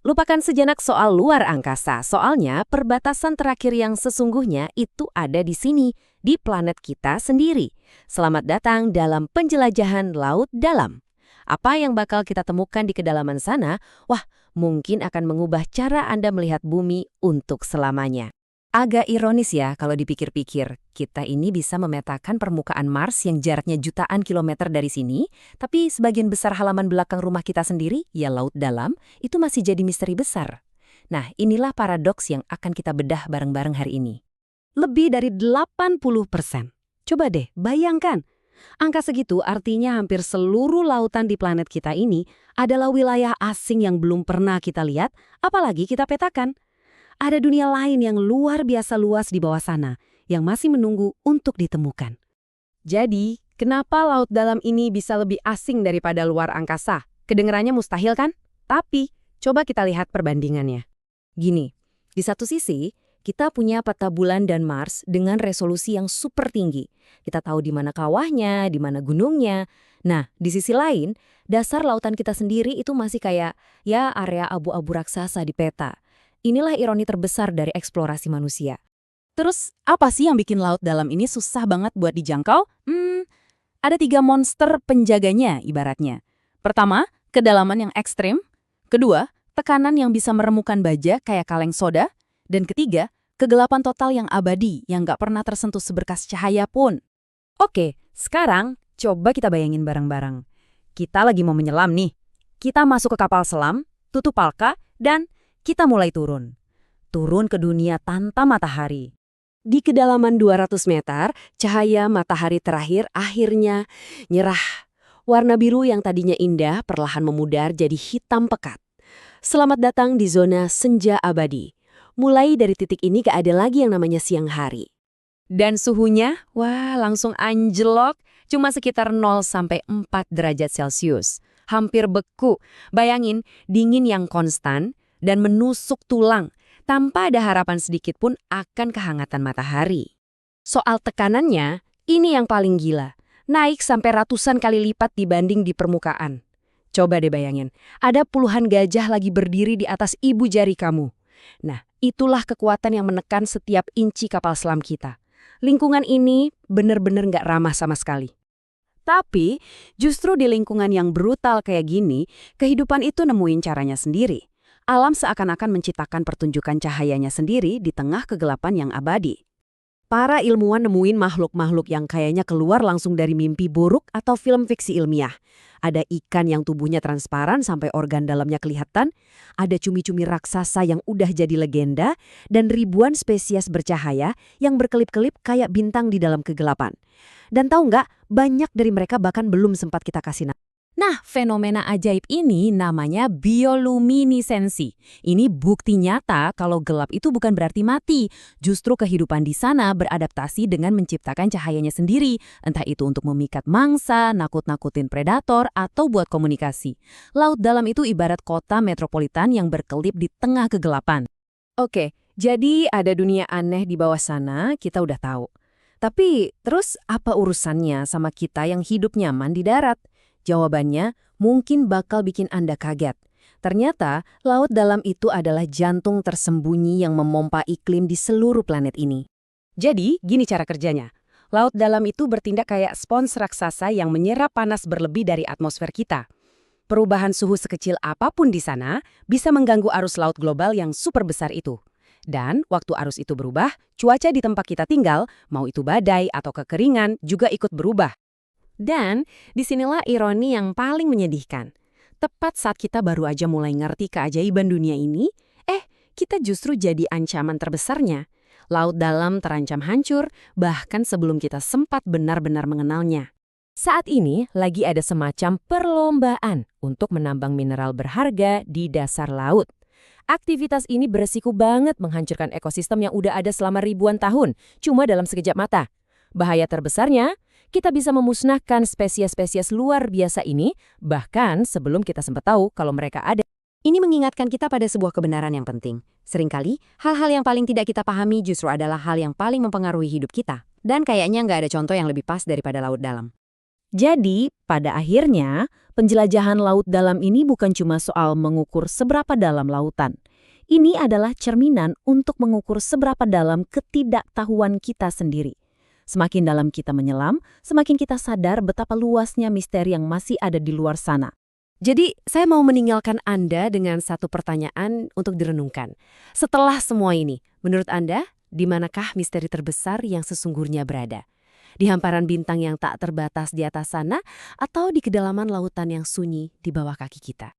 lupakan sejenak soal luar angkasa. Soalnya perbatasan terakhir yang sesungguhnya itu ada di sini, di planet kita sendiri. Selamat datang dalam penjelajahan laut dalam. Apa yang bakal kita temukan di kedalaman sana, wah mungkin akan mengubah cara Anda melihat bumi untuk selamanya. Agak ironis ya kalau dipikir-pikir, kita ini bisa memetakan permukaan Mars yang jaraknya jutaan kilometer dari sini, tapi sebagian besar halaman belakang rumah kita sendiri, ya laut dalam, itu masih jadi misteri besar. Nah, inilah paradoks yang akan kita bedah bareng-bareng hari ini. Lebih dari 80%. Coba deh, bayangkan. Angka segitu artinya hampir seluruh lautan di planet kita ini adalah wilayah asing yang belum pernah kita lihat, apalagi kita petakan. Ada dunia lain yang luar biasa luas di bawah sana, yang masih menunggu untuk ditemukan. Jadi, kenapa laut dalam ini bisa lebih asing daripada luar angkasa? Kedengarannya mustahil kan? Tapi, coba kita lihat perbandingannya. Gini, di satu sisi, kita punya peta bulan dan Mars dengan resolusi yang super tinggi. Kita tahu di mana kawahnya, di mana gunungnya. Nah, di sisi lain, dasar lautan kita sendiri itu masih kayak, ya area abu-abu raksasa di peta. Inilah ironi terbesar dari eksplorasi manusia. Terus, apa sih yang bikin laut dalam ini susah banget buat dijangkau? Ada 3 monster penjaganya ibaratnya. Pertama, kedalaman yang ekstrim. Kedua, tekanan yang bisa meremukan baja kayak kaleng soda. Dan ketiga, kegelapan total yang abadi yang nggak pernah tersentuh seberkas cahaya pun. Oke, sekarang coba kita bayangin bareng-bareng. Kita lagi mau menyelam nih. Kita masuk ke kapal selam, tutup palka, dan kita mulai turun. Turun ke dunia tanpa matahari. Di kedalaman 200 meter, cahaya matahari terakhir akhirnya nyerah. Warna biru yang tadinya indah perlahan memudar jadi hitam pekat. Selamat datang di zona senja abadi. Mulai dari titik ini gak ada lagi yang namanya siang hari. Dan suhunya, wah langsung anjlok, cuma sekitar 0-4 derajat Celcius. Hampir beku. Bayangin, dingin yang konstan dan menusuk tulang, tanpa ada harapan sedikit pun akan kehangatan matahari. Soal tekanannya, ini yang paling gila. Naik sampai ratusan kali lipat dibanding di permukaan. Coba deh bayangin, ada puluhan gajah lagi berdiri di atas ibu jari kamu. Nah, itulah kekuatan yang menekan setiap inci kapal selam kita. Lingkungan ini benar-benar nggak ramah sama sekali. Tapi, justru di lingkungan yang brutal kayak gini, kehidupan itu nemuin caranya sendiri. Alam seakan-akan menciptakan pertunjukan cahayanya sendiri di tengah kegelapan yang abadi. Para ilmuwan nemuin makhluk-makhluk yang kayaknya keluar langsung dari mimpi buruk atau film fiksi ilmiah. Ada ikan yang tubuhnya transparan sampai organ dalamnya kelihatan, ada cumi-cumi raksasa yang udah jadi legenda, dan ribuan spesies bercahaya yang berkelip-kelip kayak bintang di dalam kegelapan. Dan tahu nggak, banyak dari mereka bahkan belum sempat kita kasih nama. Nah, fenomena ajaib ini namanya bioluminesensi. Ini bukti nyata kalau gelap itu bukan berarti mati. Justru kehidupan di sana beradaptasi dengan menciptakan cahayanya sendiri. Entah itu untuk memikat mangsa, nakut-nakutin predator, atau buat komunikasi. Laut dalam itu ibarat kota metropolitan yang berkelip di tengah kegelapan. Oke, jadi ada dunia aneh di bawah sana, kita udah tahu. Tapi terus apa urusannya sama kita yang hidup nyaman di darat? Jawabannya mungkin bakal bikin Anda kaget. Ternyata, laut dalam itu adalah jantung tersembunyi yang memompa iklim di seluruh planet ini. Jadi, gini cara kerjanya. Laut dalam itu bertindak kayak spons raksasa yang menyerap panas berlebih dari atmosfer kita. Perubahan suhu sekecil apapun di sana bisa mengganggu arus laut global yang super besar itu. Dan waktu arus itu berubah, cuaca di tempat kita tinggal, mau itu badai atau kekeringan, juga ikut berubah. Dan disinilah ironi yang paling menyedihkan. Tepat saat kita baru aja mulai ngerti keajaiban dunia ini, kita justru jadi ancaman terbesarnya. Laut dalam terancam hancur, bahkan sebelum kita sempat benar-benar mengenalnya. Saat ini lagi ada semacam perlombaan untuk menambang mineral berharga di dasar laut. Aktivitas ini beresiko banget menghancurkan ekosistem yang udah ada selama ribuan tahun, cuma dalam sekejap mata. Bahaya terbesarnya, kita bisa memusnahkan spesies-spesies luar biasa ini, bahkan sebelum kita sempat tahu kalau mereka ada. Ini mengingatkan kita pada sebuah kebenaran yang penting. Seringkali, hal-hal yang paling tidak kita pahami justru adalah hal yang paling mempengaruhi hidup kita. Dan kayaknya nggak ada contoh yang lebih pas daripada laut dalam. Jadi, pada akhirnya, penjelajahan laut dalam ini bukan cuma soal mengukur seberapa dalam lautan. Ini adalah cerminan untuk mengukur seberapa dalam ketidaktahuan kita sendiri. Semakin dalam kita menyelam, semakin kita sadar betapa luasnya misteri yang masih ada di luar sana. Jadi, saya mau meninggalkan Anda dengan satu pertanyaan untuk direnungkan. Setelah semua ini, menurut Anda, di manakah misteri terbesar yang sesungguhnya berada? Di hamparan bintang yang tak terbatas di atas sana, atau di kedalaman lautan yang sunyi di bawah kaki kita?